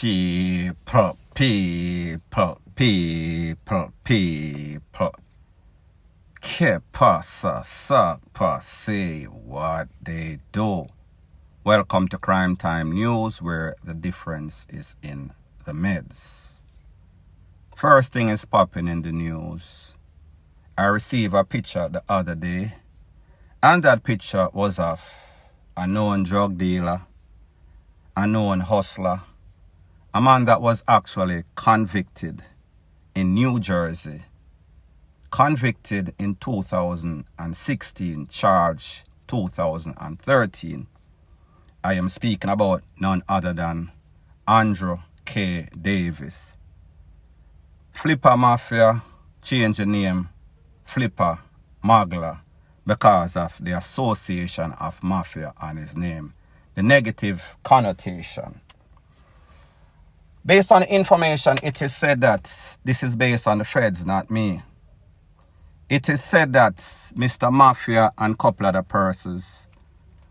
People. Que pasa, say what they do. Welcome to Crime Time News, where the difference is in the meds. First thing is popping in the news. I received a picture the other day, and that picture was of a known drug dealer, a known hustler, a man that was actually convicted in New Jersey, convicted in 2016, charged 2013. I am speaking about none other than Andrew K. Davis. Flippa Mafia changed the name Flippa Magla because of the association of mafia on his name, the negative connotation. Based on information, it is said that this is based on the feds, not me. It is said that Mr. Mafia and a couple other persons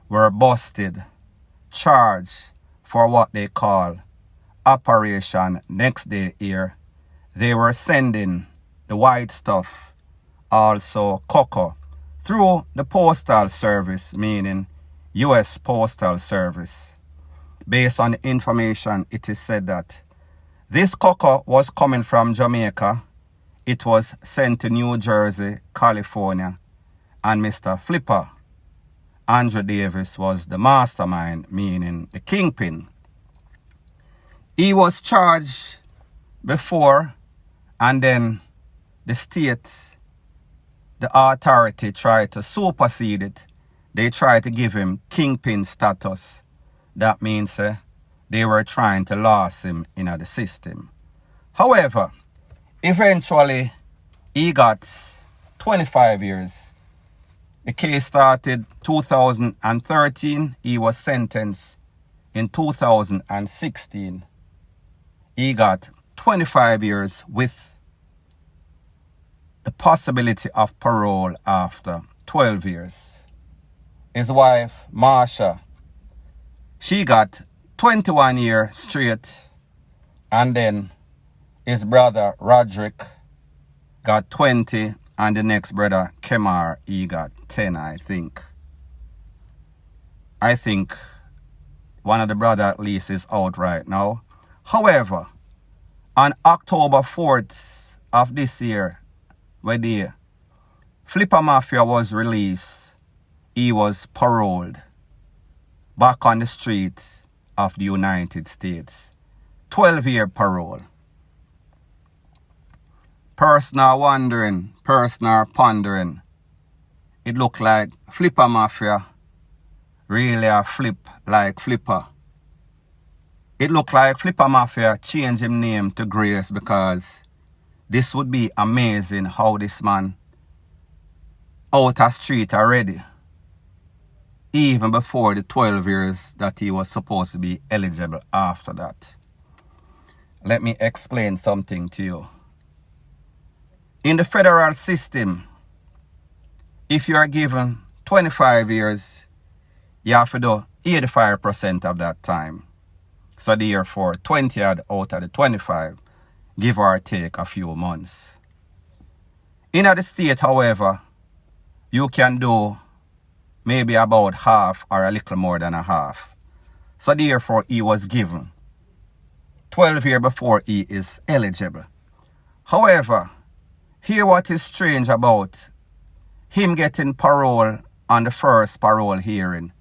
were busted, charged for what they call Operation Next Day Here. They were sending the white stuff, also cocoa, through the postal service, meaning U.S. Postal Service. Based on the information, it is said that this cocoa was coming from Jamaica. It was sent to New Jersey, California, and Mr. Flippa, Andrew Davis, was the mastermind, meaning the kingpin. He was charged before, and then the state, the authority tried to supersede it. They tried to give him kingpin status. That means they were trying to lose him in the system. However, eventually he got 25 years. The case started 2013. He was sentenced in 2016. He got 25 years with the possibility of parole after 12 years. His wife, Marsha, she got 21 years straight, and then his brother, Roderick, got 20, and the next brother, Kemar, he got 10, I think. I think one of the brothers at least is out right now. However, on October 4th of this year, when the Flippa Mafia was released, he was paroled back on the streets of the United States. 12-year parole. Personal wondering, personal pondering. It looked like Flippa Mafia really a flip like Flippa. It looked like Flippa Mafia changed his name to Grace, because this would be amazing how this man out of street already, even before the 12 years that he was supposed to be eligible after that. Let me explain something to you. In the federal system, if you are given 25 years, you have to do 85% of that time. So therefore, 20 out of the 25, give or take a few months. In the state, however, you can do maybe about half or a little more than a half. So therefore, he was given 12 years before he is eligible. However, here what is strange about him getting parole on the first parole hearing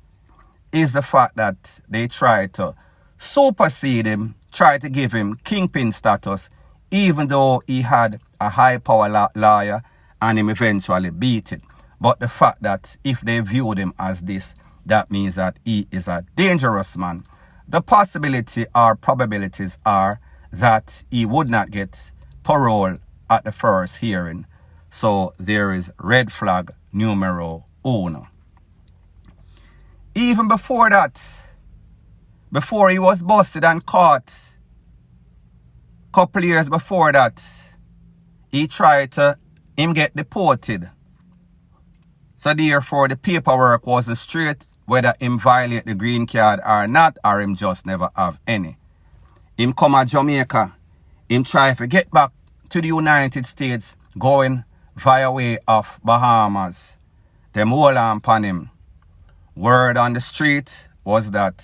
is the fact that they tried to supersede him, tried to give him kingpin status, even though he had a high-power lawyer and him eventually beat it. But the fact that if they viewed him as this, that means that he is a dangerous man. The possibility or probabilities are that he would not get parole at the first hearing. So there is red flag numero uno. Even before that, before he was busted and caught, couple years before that, he tried to get deported. So therefore, the paperwork wasn't straight, whether him violate the green card or not, or him just never have any. him come to Jamaica, him try to get back to the United States, going via way of Bahamas. Them hold on upon him. Word on the street was that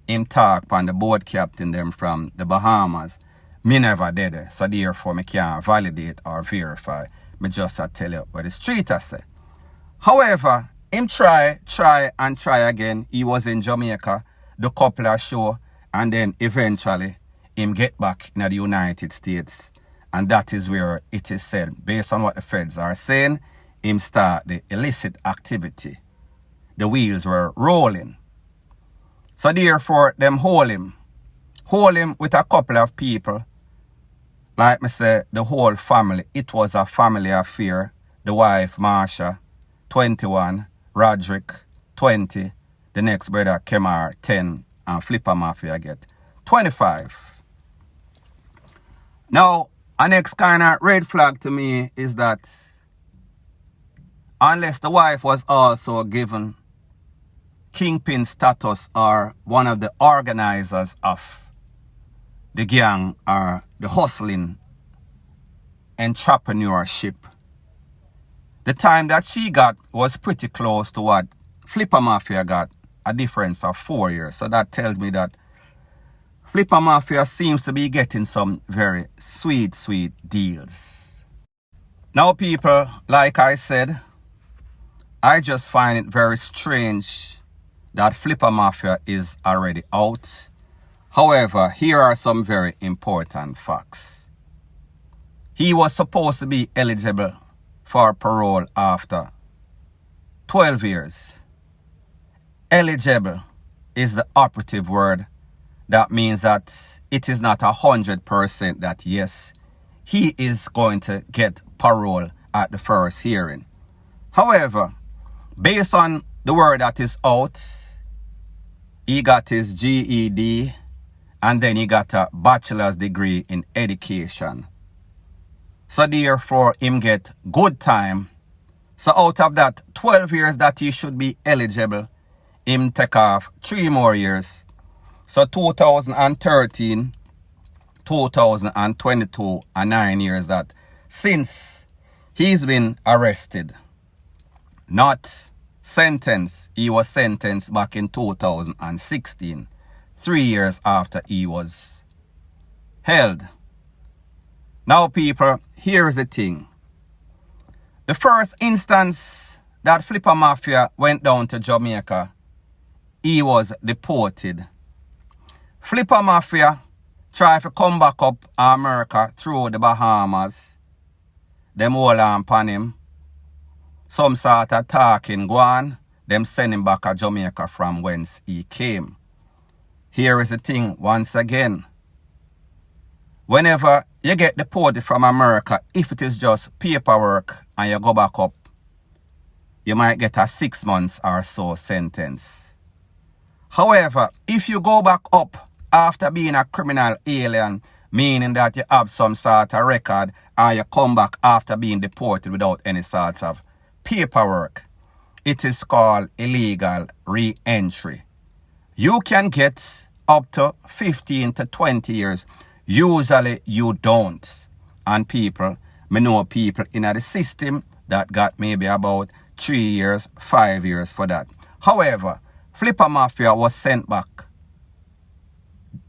him talk upon the boat captain them from the Bahamas. Me never did it, so therefore me can't validate or verify. Me just tell you what the street I say. However, him try again. He was in Jamaica, the couple of show, and then eventually him get back in the United States. And that is where it is said, based on what the feds are saying, him start the illicit activity. The wheels were rolling. So therefore, them hold him with a couple of people. Like me say, the whole family. It was a family affair. The wife, Marsha, 21. Roderick, 20. The next brother, Kemar, 10. And Flippa Mafia get 25. Now, a next kind of red flag to me is that unless the wife was also given kingpin status or one of the organizers of the gang or the hustling entrepreneurship, the time that she got was pretty close to what Flippa Mafia got, a difference of 4 years. So that tells me that Flippa Mafia seems to be getting some very sweet deals. Now people, like I said, I just find it very strange that Flippa Mafia is already out. However, here are some very important facts. He was supposed to be eligible for parole after 12 years. Eligible is the operative word. That means that it is not 100% that yes, he is going to get parole at the first hearing. However, based on the word that is out, he got his GED and then he got a bachelor's degree in education. So therefore, him get good time. So out of that 12 years that he should be eligible, him take off 3 more years. So 2013, 2022 are 9 years that since he's been arrested, not sentenced. He was sentenced back in 2016, 3 years after he was held. Now people, here's the thing. The first instance that Flippa Mafia went down to Jamaica, he was deported. Flippa Mafia tried to come back up America through the Bahamas. Them hold on upon him. Some sort of talking go on. Them send him back to Jamaica from whence he came. Here is the thing once again. Whenever you get deported from America, if it is just paperwork and you go back up, you might get a 6 months or so sentence. However, if you go back up after being a criminal alien, meaning that you have some sort of record, or you come back after being deported without any sorts of paperwork, it is called illegal re-entry. You can get up to 15 to 20 years. Usually you don't. And people, me know people in the system that got maybe about 3 years, 5 years for that. However, Flippa Mafia was sent back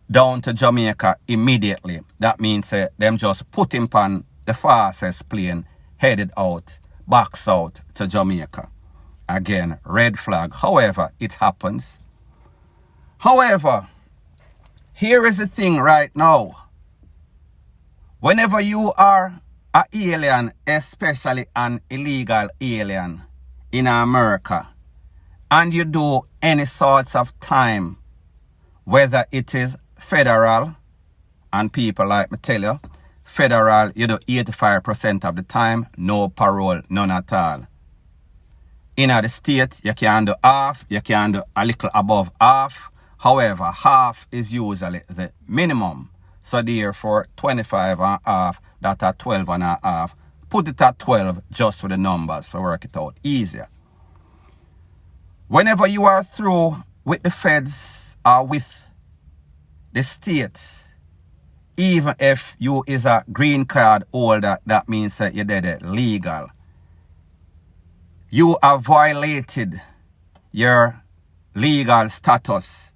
down to Jamaica immediately. That means them just put him on the fastest plane, headed out, back south to Jamaica. Again, red flag. However, it happens. However, here is the thing right now. Whenever you are an alien, especially an illegal alien in America, and you do any sorts of time, whether it is federal, and people like me tell you, federal, you do 85% of the time, no parole, none at all. In the state, you can do half, you can do a little above half. However, half is usually the minimum. So therefore, 25 and a half, that at 12 and a half. Put it at 12 just for the numbers to work it out easier. Whenever you are through with the feds or with the states, even if you is a green card holder, that means that you're dead legal. You have violated your legal status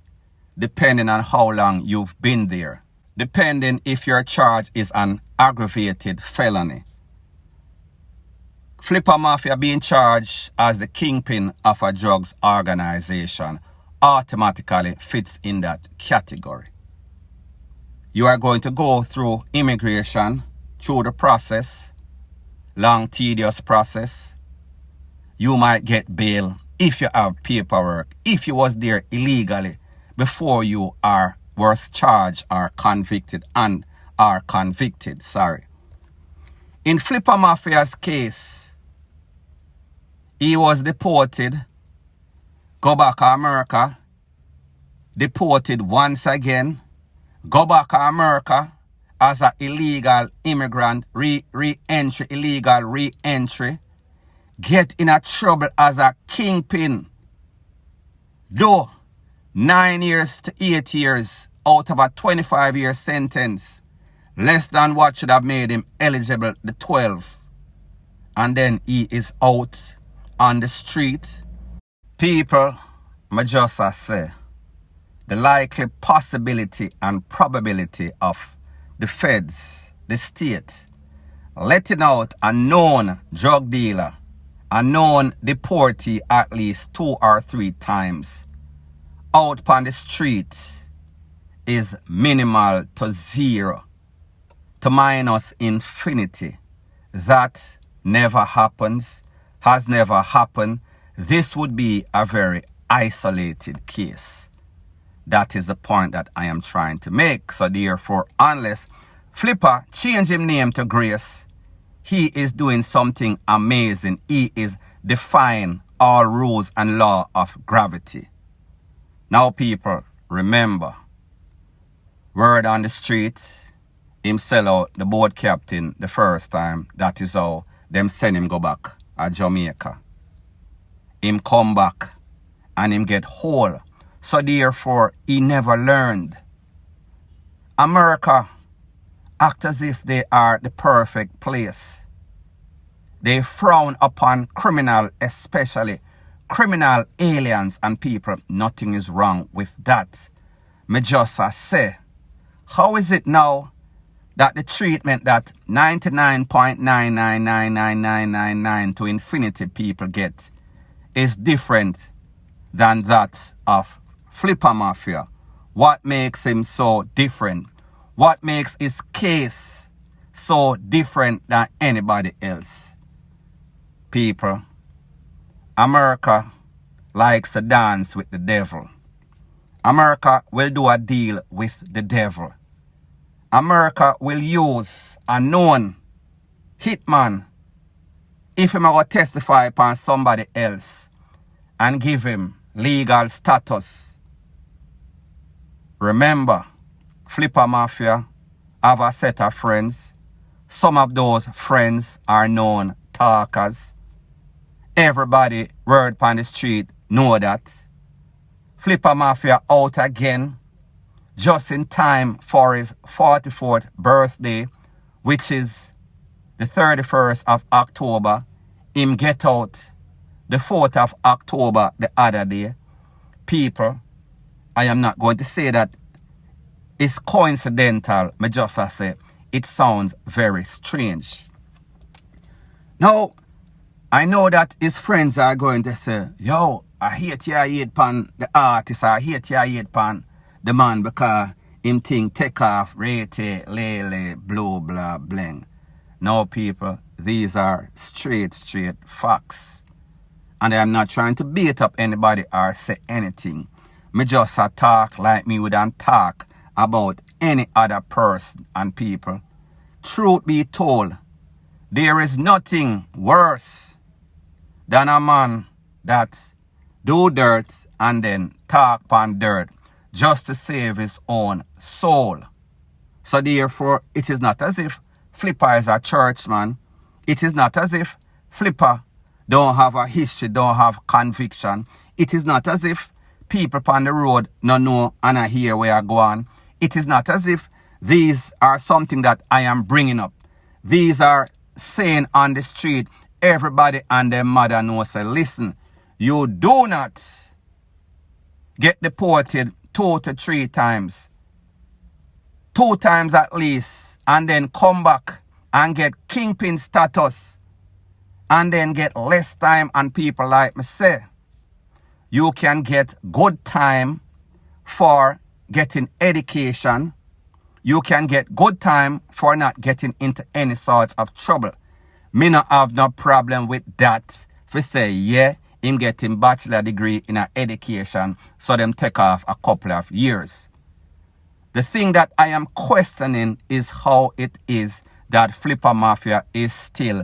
depending on how long you've been there, depending if your charge is an aggravated felony. Flippa Mafia being charged as the kingpin of a drugs organization automatically fits in that category. You are going to go through immigration, through the process, long tedious process. You might get bail if you have paperwork, if you was there illegally before you was charged or convicted and are convicted, sorry. In Flippa Mafia's case, he was deported, go back to America, deported once again, go back to America as an illegal immigrant, re-entry, illegal re-entry, get in a trouble as a kingpin. Though 9 years to 8 years out of a 25-year sentence, less than what should have made him eligible the 12. And then he is out on the street. People, I just say, the likely possibility and probability of the feds, the state, letting out a known drug dealer, a known deportee at least 2 or 3 times out on the street is minimal to 0 to minus infinity. That never happens, has never happened. This would be a very isolated case. That is the point that I am trying to make. So therefore, unless Flippa change his name to Grace, he is doing something amazing. He is defying all rules and law of gravity. Now people, remember, word on the street, him sell out the boat captain the first time. That is how them send him go back to Jamaica. Him come back and him get whole. So therefore, he never learned. America act as if they are the perfect place. They frown upon criminal, especially criminal aliens and people. Nothing is wrong with that. Me just say, how is it now that the treatment that 99.9999999 to infinity people get is different than that of Flippa Mafia? What makes him so different? What makes his case so different than anybody else? People, America likes to dance with the devil. America will do a deal with the devil. America will use a known hitman if he will testify upon somebody else and give him legal status. Remember, Flippa Mafia have a set of friends. Some of those friends are known talkers. Everybody word upon the street know that. Flippa Mafia out again, just in time for his 44th birthday, which is the 31st of October. Him get out the 4th of October the other day. People, I am not going to say that it's coincidental. I just say it sounds very strange. Now, I know that his friends are going to say, yo, I hate pan the artist, I hate pan the man because him think take off, rate, lele, blue, blah, bling. No, people, these are straight facts. And I am not trying to beat up anybody or say anything. Me just talk like me wouldn't talk about any other person and people. Truth be told, there is nothing worse than a man that do dirt and then talk upon dirt just to save his own soul. So therefore, it is not as if Flippa is a churchman. It is not as if Flippa don't have a history, don't have conviction. It is not as if people on the road no know and I hear where I go on. It is not as if These are something that I am bringing up. These are saying on the street, everybody and their mother knows, say, listen, you do not get deported 2 to 3 times. 2 times at least, and then come back and get kingpin status, and then get less time. And people like me say, you can get good time for getting education. You can get good time for not getting into any sorts of trouble. Me not have no problem with that. For say, yeah, him getting bachelor degree in a education, so them take off a couple of years. The thing that I am questioning is how it is that Flippa Mafia is still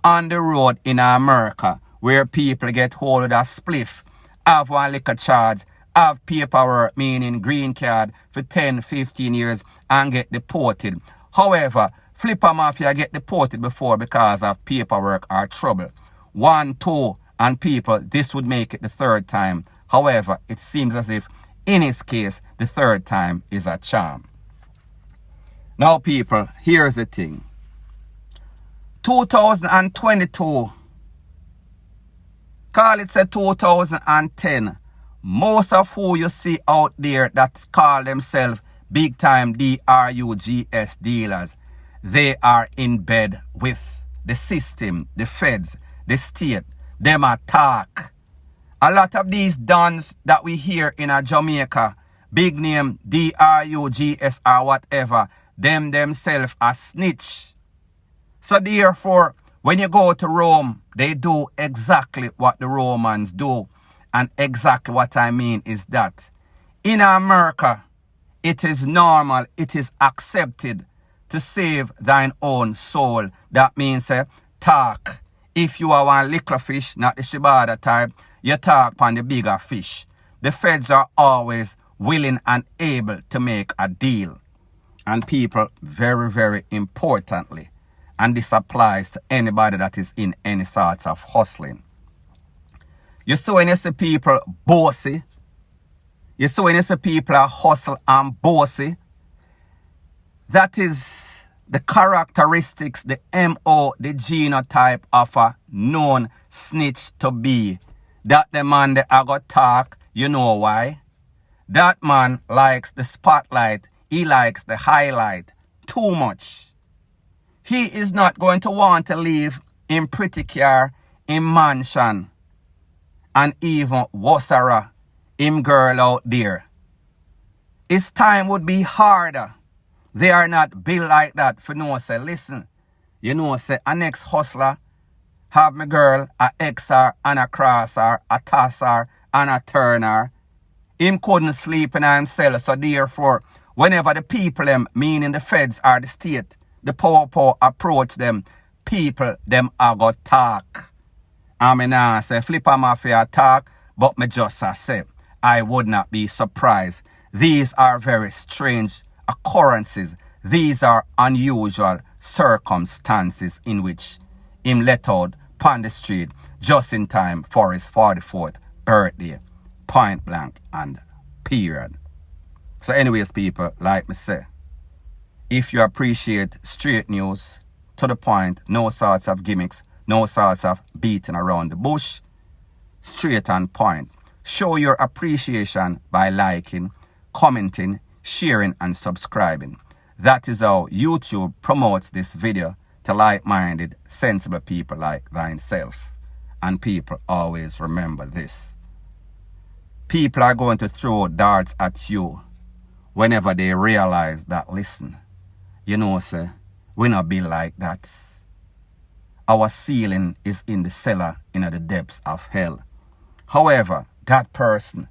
on the road in America, where people get hold of a spliff, have one liquor charge, have paperwork, meaning green card, for 10, 15 years and get deported. However, Flippa Mafia get deported before because of paperwork or trouble. 1, 2, and people, this would make it the 3rd time. However, it seems as if in his case, the 3rd time is a charm. Now, people, here's the thing. 2022, call it say 2010, most of who you see out there that call themselves big time DRUGS dealers, they are in bed with the system, the feds, the state. Them attack. A lot of these dons that we hear in a Jamaica, big name DRUGS or whatever, them themselves are snitch. So therefore, when you go to Rome, they do exactly what the Romans do. And exactly what I mean is that in America, it is normal, it is accepted to save thine own soul. That means talk. If you are one little fish, not the shibada type, you talk on the bigger fish. The feds are always willing and able to make a deal. And people, very, very importantly, and this applies to anybody that is in any sorts of hustling. You see when you see people bossy, you see when you see people are hustle and bossy, that is the characteristics, the MO, the genotype of a known snitch to be. That the man that I got talk, you know why? That man likes the spotlight. He likes the highlight too much. He is not going to want to live in pretty car, in mansion, and even wassara, him girl out there. His time would be harder. They are not built like that for no say, listen, you know say, a next hustler have my girl, a Xer and a crosser, a tosser and a turner. Him couldn't sleep in himself, so therefore, whenever the people them, meaning the feds or the state, the poor approach them, people them are go talk. I mean, I say Flippa Mafia talk, but me just say, I would not be surprised. These are very strange occurrences. These are unusual circumstances in which him let out on the street just in time for his 44th birthday, point blank and period. So anyways, people, like me say, if you appreciate straight news, to the point, no sorts of gimmicks, no sorts of beating around the bush, straight and point, show your appreciation by liking, commenting, sharing and subscribing. That is how YouTube promotes this video to like-minded, sensible people like thyself. And people always remember this. People are going to throw darts at you whenever they realize that, listen, you know, sir, we not be like that. Our ceiling is in the cellar, in the depths of hell. However, that person,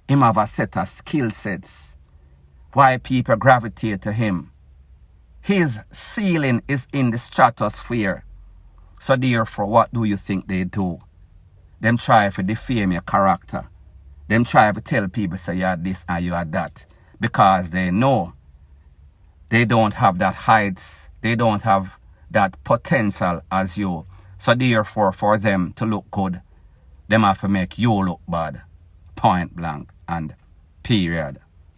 him have a set of skill sets. Why people gravitate to him. His ceiling is in the stratosphere. So therefore, what do you think they do? Them try to defame your character. Them try to tell people, say, you are this and you are that. Because they know they don't have that heights. They don't have that potential as you. So therefore, for them to look good, them have to make you look bad. Point blank and period.